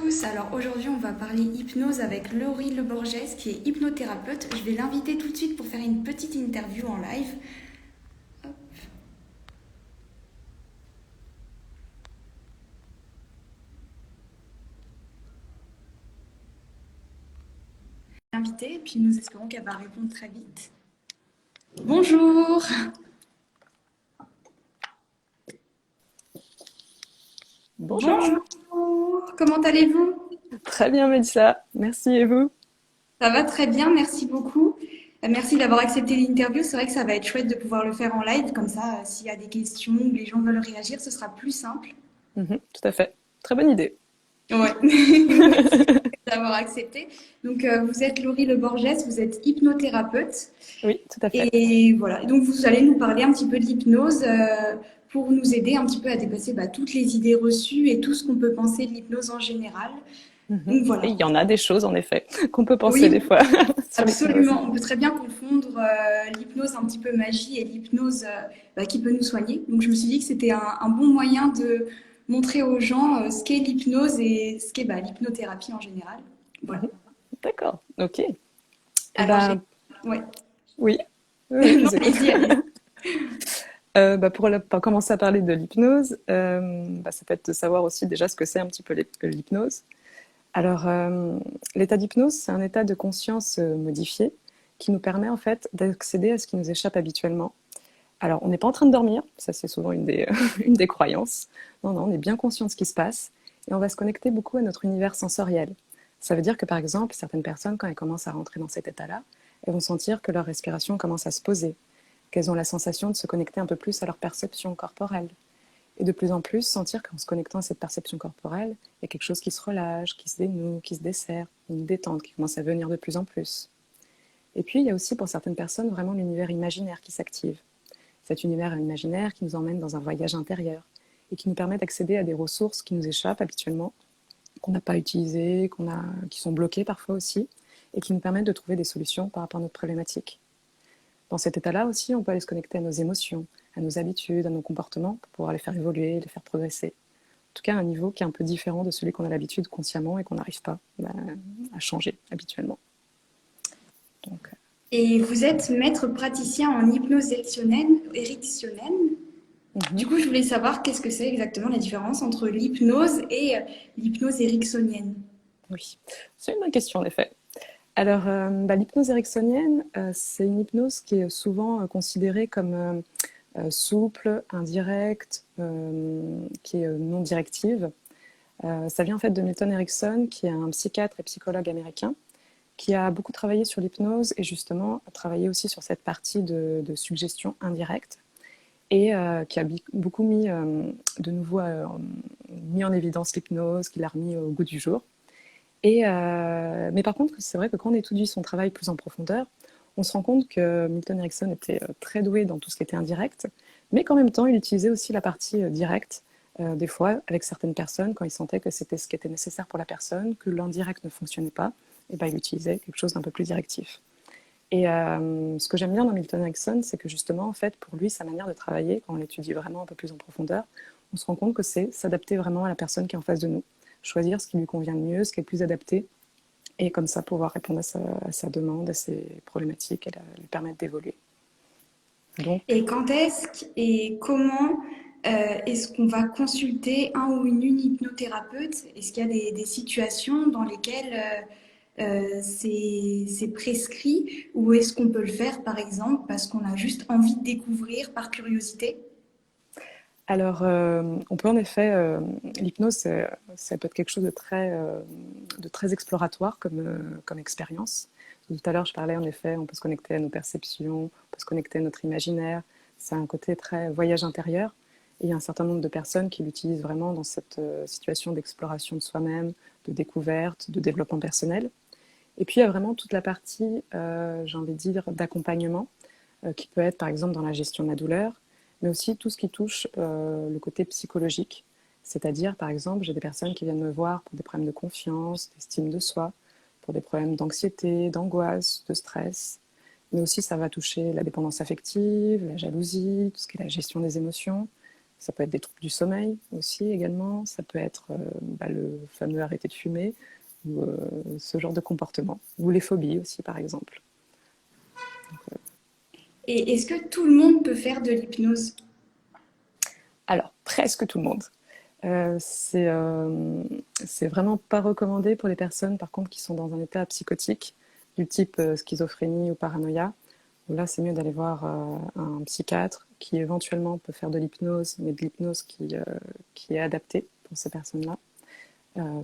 tous, alors aujourd'hui on va parler hypnose avec Laurie Le Borges qui est hypnothérapeute. Je vais l'inviter tout de suite pour faire une petite interview en live. Hop. L'inviter et puis nous espérons qu'elle va répondre très vite. Bonjour. Bonjour, Bonjour, comment allez-vous? très bien Mélissa, merci et vous? Ça va très bien, merci beaucoup. Merci d'avoir accepté l'interview. C'est vrai que ça va être chouette de pouvoir le faire en live, comme ça, s'il y a des questions ou les gens veulent réagir, ce sera plus simple. Tout à fait, très bonne idée. Ouais, merci d'avoir accepté. Donc, vous êtes Laurie Le Borges, vous êtes hypnothérapeute. Oui, tout à fait. Et voilà, donc vous allez nous parler un petit peu de l'hypnose pour nous aider un petit peu à dépasser toutes les idées reçues et tout ce qu'on peut penser de l'hypnose en général. Donc Et voilà. il y en a des choses en effet qu'on peut penser des Oui, fois sur l'hypnose. absolument. On peut très bien confondre l'hypnose un petit peu magie et l'hypnose qui peut nous soigner. Donc je me suis dit que c'était un bon moyen de montrer aux gens ce qu'est l'hypnose et ce qu'est l'hypnothérapie en général. Voilà. Mhm. D'accord, ok. Et Alors j'ai... ben Ouais. oui, oui, je Non, vous écoute. allez-y, allez-y. Pour commencer à parler de l'hypnose, ça peut être de savoir aussi déjà ce que c'est un petit peu l'hypnose. Alors, l'état d'hypnose, c'est un état de conscience modifié qui nous permet en fait d'accéder à ce qui nous échappe habituellement. Alors, on n'est pas en train de dormir, ça c'est souvent une des, une des croyances. Non, non, on est bien conscient de ce qui se passe et on va se connecter beaucoup à notre univers sensoriel. Ça veut dire que par exemple, certaines personnes, quand elles commencent à rentrer dans cet état-là, elles vont sentir que leur respiration commence à se poser, qu'elles ont la sensation de se connecter un peu plus à leur perception corporelle. Et de plus en plus, sentir qu'en se connectant à cette perception corporelle, il y a quelque chose qui se relâche, qui se dénoue, qui se desserre, une détente qui commence à venir de plus en plus. Et puis, il y a aussi pour certaines personnes vraiment l'univers imaginaire qui s'active. Cet univers imaginaire qui nous emmène dans un voyage intérieur et qui nous permet d'accéder à des ressources qui nous échappent habituellement, qu'on n'a pas utilisées, qui sont bloquées parfois aussi, et qui nous permettent de trouver des solutions par rapport à notre problématique. Dans cet état-là aussi, on peut aller se connecter à nos émotions, à nos habitudes, à nos comportements, pour pouvoir les faire évoluer, les faire progresser. En tout cas, à un niveau qui est un peu différent de celui qu'on a l'habitude consciemment et qu'on n'arrive pas à changer habituellement. Donc, Et vous êtes maître praticien en hypnose érectionnelle. Du coup, je voulais savoir qu'est-ce que c'est exactement la différence entre l'hypnose et l'hypnose ericksonienne. oui, c'est une bonne question en effet. Alors, l'hypnose ericksonienne, c'est une hypnose qui est souvent considérée comme souple, indirecte, qui est non directive. Ça vient en fait de Milton Erickson, qui est un psychiatre et psychologue américain, qui a beaucoup travaillé sur l'hypnose et justement a travaillé aussi sur cette partie de suggestion indirecte et qui a beaucoup mis de nouveau mis en évidence l'hypnose, qui l'a remis au goût du jour. Mais par contre, c'est vrai que quand on étudie son travail plus en profondeur, on se rend compte que Milton Erickson était très doué dans tout ce qui était indirect, mais qu'en même temps, il utilisait aussi la partie directe, des fois, avec certaines personnes, quand il sentait que c'était ce qui était nécessaire pour la personne, que l'indirect ne fonctionnait pas, et ben, il utilisait quelque chose d'un peu plus directif. Et ce que j'aime bien dans Milton Erickson, c'est que justement, en fait, pour lui, sa manière de travailler, quand on l'étudie vraiment un peu plus en profondeur, on se rend compte que c'est s'adapter vraiment à la personne qui est en face de nous, choisir ce qui lui convient le mieux, ce qui est le plus adapté, et comme ça pouvoir répondre à sa demande, à ses problématiques, et lui permettre d'évoluer. Donc, Et quand est-ce et comment est-ce qu'on va consulter un ou une hypnothérapeute? Est-ce qu'il y a des situations dans lesquelles c'est prescrit ou est-ce qu'on peut le faire par exemple parce qu'on a juste envie de découvrir par curiosité? alors, on peut en effet, l'hypnose, ça peut être quelque chose de très exploratoire comme expérience. Tout à l'heure, je parlais en effet, on peut se connecter à nos perceptions, on peut se connecter à notre imaginaire. C'est un côté très voyage intérieur. Et il y a un certain nombre de personnes qui l'utilisent vraiment dans cette situation d'exploration de soi-même, de découverte, de développement personnel. Et puis, il y a vraiment toute la partie, j'ai envie de dire, d'accompagnement, qui peut être par exemple dans la gestion de la douleur, mais aussi tout ce qui touche le côté psychologique. C'est-à-dire, par exemple, j'ai des personnes qui viennent me voir pour des problèmes de confiance, d'estime de soi, pour des problèmes d'anxiété, d'angoisse, de stress. Mais aussi, ça va toucher la dépendance affective, la jalousie, tout ce qui est la gestion des émotions, Ça peut être des troubles du sommeil aussi également. Ça peut être le fameux arrêter de fumer ou ce genre de comportement. Ou les phobies aussi, par exemple. Et est-ce que tout le monde peut faire de l'hypnose? Alors, presque tout le monde. C'est vraiment pas recommandé pour les personnes, par contre, qui sont dans un état psychotique, du type schizophrénie ou paranoïa. Où là, c'est mieux d'aller voir un psychiatre qui éventuellement peut faire de l'hypnose, mais de l'hypnose qui est adaptée pour ces personnes-là.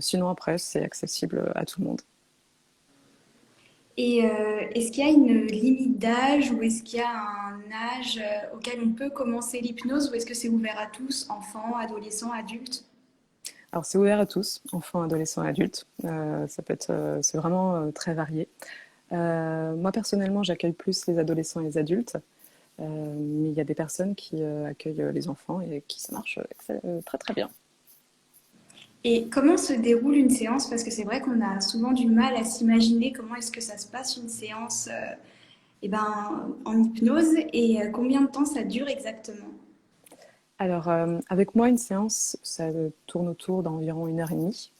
Sinon, après, c'est accessible à tout le monde. Et est-ce qu'il y a une limite d'âge ou est-ce qu'il y a un âge auquel on peut commencer l'hypnose ou est-ce que c'est ouvert à tous, enfants, adolescents, adultes? Alors, c'est ouvert à tous, enfants, adolescents et adultes. C'est vraiment très varié. Moi, personnellement, j'accueille plus les adolescents et les adultes. Mais il y a des personnes qui accueillent les enfants et qui ça marche très très bien. Et comment se déroule une séance? Parce que c'est vrai qu'on a souvent du mal à s'imaginer comment est-ce que ça se passe une séance en hypnose et combien de temps ça dure exactement? Alors, avec moi, une séance, ça tourne autour d'environ 1 heure et demie.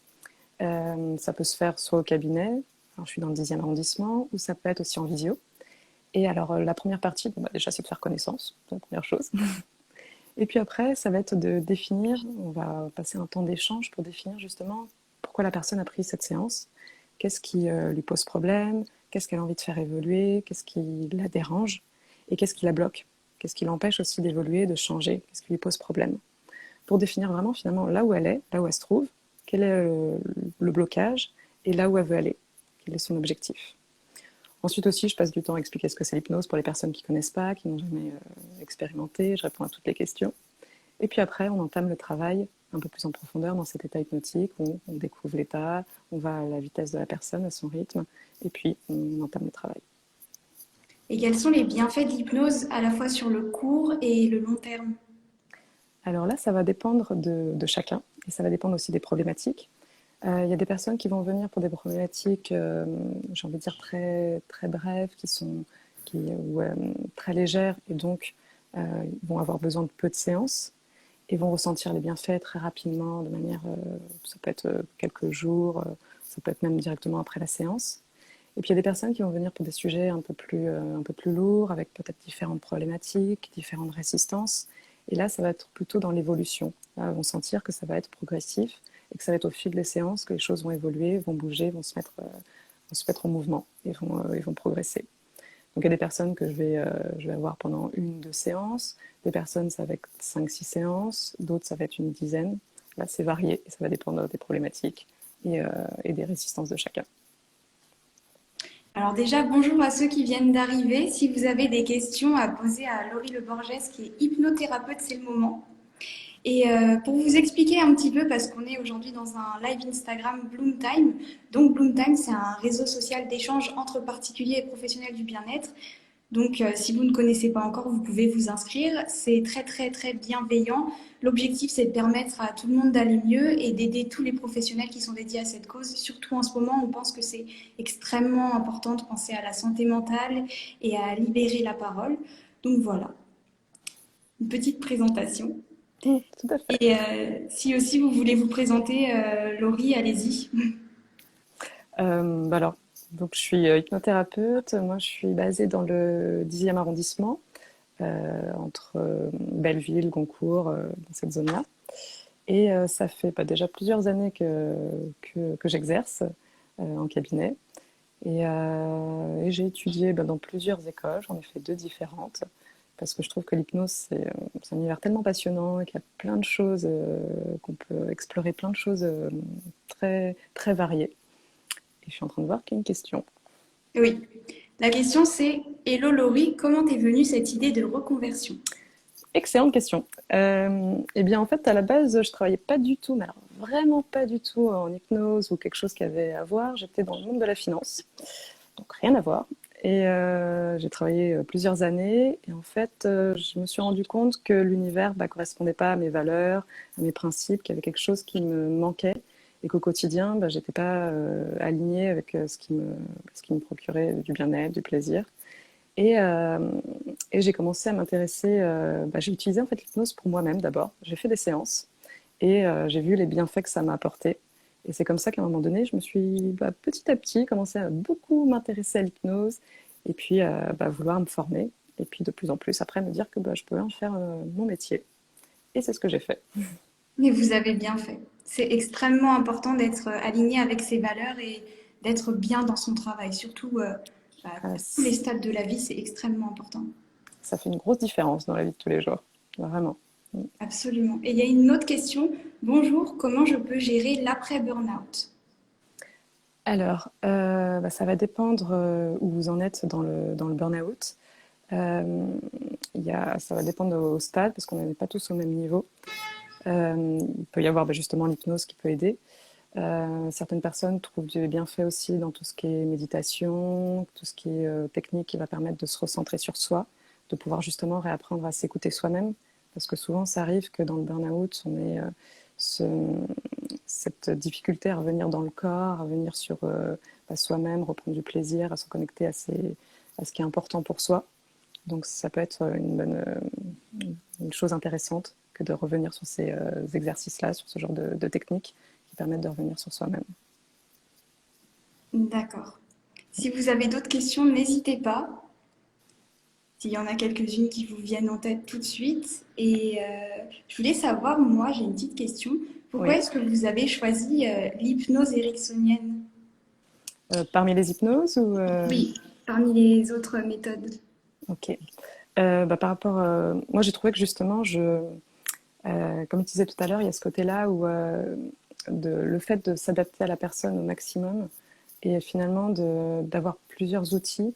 Ça peut se faire soit au cabinet, alors je suis dans le 10e arrondissement, ou ça peut être aussi en visio. Et alors, la première partie, déjà, c'est de faire connaissance, c'est la première chose. Et puis après, ça va être de définir, on va passer un temps d'échange pour définir justement pourquoi la personne a pris cette séance, qu'est-ce qui lui pose problème, qu'est-ce qu'elle a envie de faire évoluer, qu'est-ce qui la dérange et qu'est-ce qui la bloque, qu'est-ce qui l'empêche aussi d'évoluer, de changer, qu'est-ce qui lui pose problème. Pour définir vraiment finalement là où elle est, là où elle se trouve, quel est le blocage et là où elle veut aller, quel est son objectif. Ensuite aussi, je passe du temps à expliquer ce que c'est l'hypnose pour les personnes qui ne connaissent pas, qui n'ont jamais expérimenté. Je réponds à toutes les questions. Et puis après, on entame le travail un peu plus en profondeur dans cet état hypnotique où on découvre l'état, on va à la vitesse de la personne, à son rythme, et puis on entame le travail. Et quels sont les bienfaits de l'hypnose à la fois sur le court et le long terme? Alors là, ça va dépendre de chacun, et ça va dépendre aussi des problématiques. Il y a des personnes qui vont venir pour des problématiques, j'ai envie de dire, très, très brèves, très légères, et donc ils vont avoir besoin de peu de séances et vont ressentir les bienfaits très rapidement, de manière, ça peut être quelques jours, ça peut être même directement après la séance. Et puis il y a des personnes qui vont venir pour des sujets un peu plus lourds, avec peut-être différentes problématiques, différentes résistances. Et là, ça va être plutôt dans l'évolution. Là, ils vont sentir que ça va être progressif et que ça va être au fil des séances que les choses vont évoluer, vont bouger, vont se mettre en mouvement et vont progresser. Donc il y a des personnes que je vais avoir pendant 1 ou 2 séances, des personnes ça va être 5, 6 séances, d'autres ça va être une dizaine. Là c'est varié et ça va dépendre des problématiques et des résistances de chacun. Alors déjà, bonjour à ceux qui viennent d'arriver. Si vous avez des questions à poser à Laurie Le Borges, qui est hypnothérapeute, c'est le moment. Et pour vous expliquer un petit peu, parce qu'on est aujourd'hui dans un live Instagram Bloom Time. Donc Bloom Time, c'est un réseau social d'échange entre particuliers et professionnels du bien-être. Donc si vous ne connaissez pas encore, vous pouvez vous inscrire. C'est très très très bienveillant. L'objectif, c'est de permettre à tout le monde d'aller mieux et d'aider tous les professionnels qui sont dédiés à cette cause. Surtout en ce moment, on pense que c'est extrêmement important de penser à la santé mentale et à libérer la parole. Donc voilà, une petite présentation. Tout à fait. Et si aussi vous voulez vous présenter, Laurie, allez-y. Alors, donc je suis hypnothérapeute. Moi, je suis basée dans le 10e arrondissement, entre Belleville, Goncourt, dans cette zone-là. Et ça fait déjà plusieurs années que j'exerce en cabinet. Et j'ai étudié dans plusieurs écoles, j'en ai fait 2 différentes, parce que je trouve que l'hypnose, c'est un univers tellement passionnant et qu'il y a plein de choses, qu'on peut explorer plein de choses très, très variées. Et je suis en train de voir qu'il y a une question. Oui. La question c'est, Hello Laurie, comment est venue cette idée de reconversion? Excellente question. Eh bien, en fait, à la base, je travaillais pas du tout, mais alors vraiment pas du tout en hypnose ou quelque chose qui avait à voir. J'étais dans le monde de la finance, donc rien à voir. Et j'ai travaillé plusieurs années. Et en fait, je me suis rendu compte que l'univers correspondait pas à mes valeurs, à mes principes, qu'il y avait quelque chose qui me manquait et qu'au quotidien, j'étais pas alignée avec ce qui me procurait du bien-être, du plaisir. Et, euh, Et j'ai commencé à m'intéresser, j'ai utilisé en fait l'hypnose pour moi-même d'abord. J'ai fait des séances et j'ai vu les bienfaits que ça m'a apporté. Et c'est comme ça qu'à un moment donné, je me suis petit à petit commencé à beaucoup m'intéresser à l'hypnose et puis vouloir me former. Et puis de plus en plus après me dire que je pouvais en faire mon métier. Et c'est ce que j'ai fait. Mais vous avez bien fait. C'est extrêmement important d'être aligné avec ses valeurs et d'être bien dans son travail. Surtout à tous les stades de la vie, c'est extrêmement important. Ça fait une grosse différence dans la vie de tous les jours, vraiment. Absolument. Et il y a une autre question. Bonjour, comment je peux gérer l'après-burnout? Alors, ça va dépendre où vous en êtes dans le burn-out. Ça va dépendre au stade parce qu'on n'est pas tous au même niveau. Il peut y avoir justement l'hypnose qui peut aider. Certaines personnes trouvent du bienfait aussi dans tout ce qui est méditation, tout ce qui est technique qui va permettre de se recentrer sur soi, de pouvoir justement réapprendre à s'écouter soi-même. Parce que souvent, ça arrive que dans le burn-out, on ait cette difficulté à revenir dans le corps, à revenir sur soi-même, reprendre du plaisir, à se connecter à ce qui est important pour soi. Donc ça peut être une chose intéressante que de revenir sur ces exercices-là, sur ce genre de techniques qui permettent de revenir sur soi-même. D'accord. Si vous avez d'autres questions, n'hésitez pas. S'il y en a quelques-unes qui vous viennent en tête tout de suite. Et je voulais savoir, moi, j'ai une petite question. Pourquoi Oui. est-ce que vous avez choisi l'hypnose ericksonienne? Parmi les hypnoses ou Oui, parmi les autres méthodes. Ok. Par rapport, moi j'ai trouvé que justement, comme tu disais tout à l'heure, il y a ce côté-là où le fait de s'adapter à la personne au maximum et finalement d'avoir plusieurs outils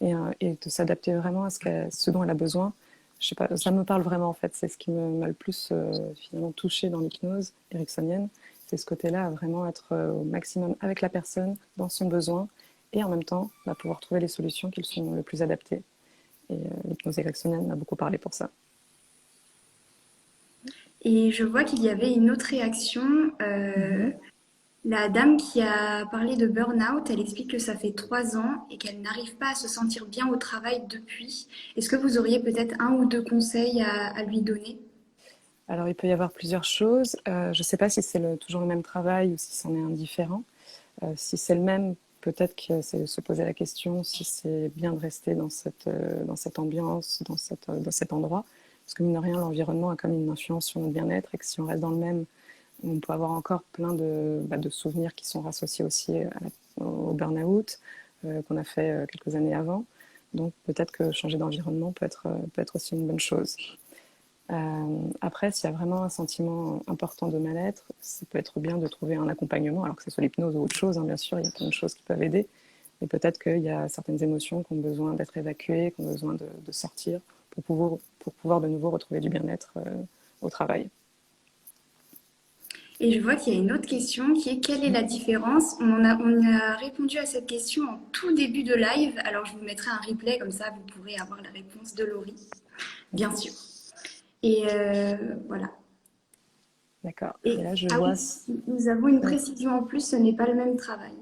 et de s'adapter vraiment à ce dont elle a besoin. Je sais pas, ça me parle vraiment en fait. C'est ce qui m'a le plus finalement touché dans l'hypnose ericksonienne. C'est ce côté-là, à vraiment être au maximum avec la personne dans son besoin et en même temps pouvoir trouver les solutions qui sont le plus adaptées. Et l'hypnose ericksonienne m'a beaucoup parlé pour ça. Et je vois qu'il y avait une autre réaction. La dame qui a parlé de burn-out, elle explique que ça fait 3 ans et qu'elle n'arrive pas à se sentir bien au travail depuis. Est-ce que vous auriez peut-être un ou deux conseils à lui donner? Alors, il peut y avoir plusieurs choses. Je ne sais pas si c'est toujours le même travail ou si c'en est un différent. Si c'est le même, peut-être que c'est se poser la question si c'est bien de rester dans cette ambiance, dans cet endroit. Parce que mine de rien, l'environnement a quand même une influence sur notre bien-être et que si on reste dans le même, on peut avoir encore plein de souvenirs qui sont associés aussi au burn-out qu'on a fait quelques années avant. Donc peut-être que changer d'environnement peut être aussi une bonne chose. Après, s'il y a vraiment un sentiment important de mal-être, ça peut être bien de trouver un accompagnement, alors que ce soit l'hypnose ou autre chose, hein, bien sûr, il y a plein de choses qui peuvent aider. Mais peut-être qu'il y a certaines émotions qui ont besoin d'être évacuées, qui ont besoin de sortir pour pouvoir de nouveau retrouver du bien-être au travail. Et je vois qu'il y a une autre question qui est quelle est la différence? On a répondu à cette question en tout début de live. Alors je vous mettrai un replay comme ça, vous pourrez avoir la réponse de Laurie, bien sûr. Et voilà. D'accord. Et Et là, je ah vois. oui, nous avons une précision en plus, ce n'est pas le même travail.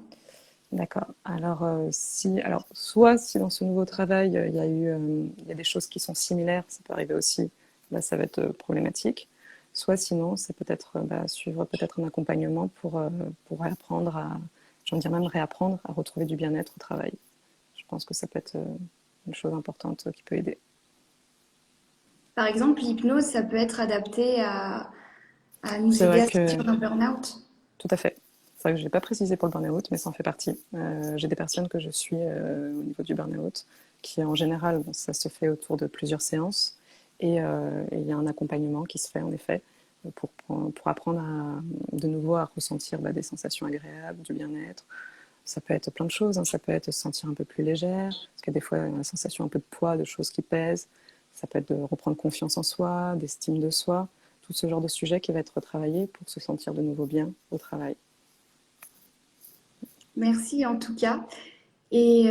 D'accord. Alors, soit si dans ce nouveau travail, il y a des choses qui sont similaires, ça peut arriver aussi, là, ça va être problématique. Soit sinon, c'est peut-être suivre peut-être un accompagnement pour réapprendre j'en dirais même réapprendre à retrouver du bien-être au travail. Je pense que ça peut être une chose importante qui peut aider. Par exemple, l'hypnose, ça peut être adapté à nous C'est aider vrai à que, sortir d'un burn-out. tout à fait. C'est vrai que je ne l'ai pas précisé pour le burn-out, mais ça en fait partie. J'ai des personnes que je suis au niveau du burn-out, qui en général, ça se fait autour de plusieurs séances, et il y a un accompagnement qui se fait en effet pour apprendre de nouveau à ressentir des sensations agréables, du bien-être. Ça peut être plein de choses, hein. Ça peut être se sentir un peu plus légère, parce qu'il y a des fois la sensation un peu de poids, de choses qui pèsent. Ça peut être de reprendre confiance en soi, d'estime de soi, tout ce genre de sujet qui va être travaillé pour se sentir de nouveau bien au travail. Merci en tout cas. Et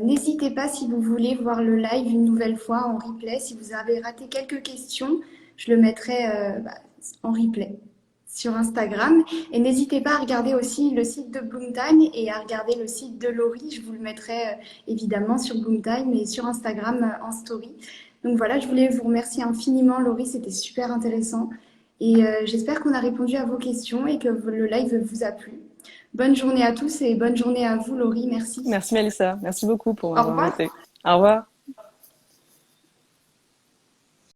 n'hésitez pas si vous voulez voir le live une nouvelle fois en replay. Si vous avez raté quelques questions, je le mettrai en replay sur Instagram. Et n'hésitez pas à regarder aussi le site de Bloomtime et à regarder le site de Laurie. Je vous le mettrai évidemment sur Bloomtime et sur Instagram en story. Donc voilà, je voulais vous remercier infiniment, Laurie, c'était super intéressant. Et j'espère qu'on a répondu à vos questions et que le live vous a plu. Bonne journée à tous et bonne journée à vous, Laurie. Merci. Merci Mélissa, merci beaucoup pour Au m'avoir revoir. invité. Au revoir.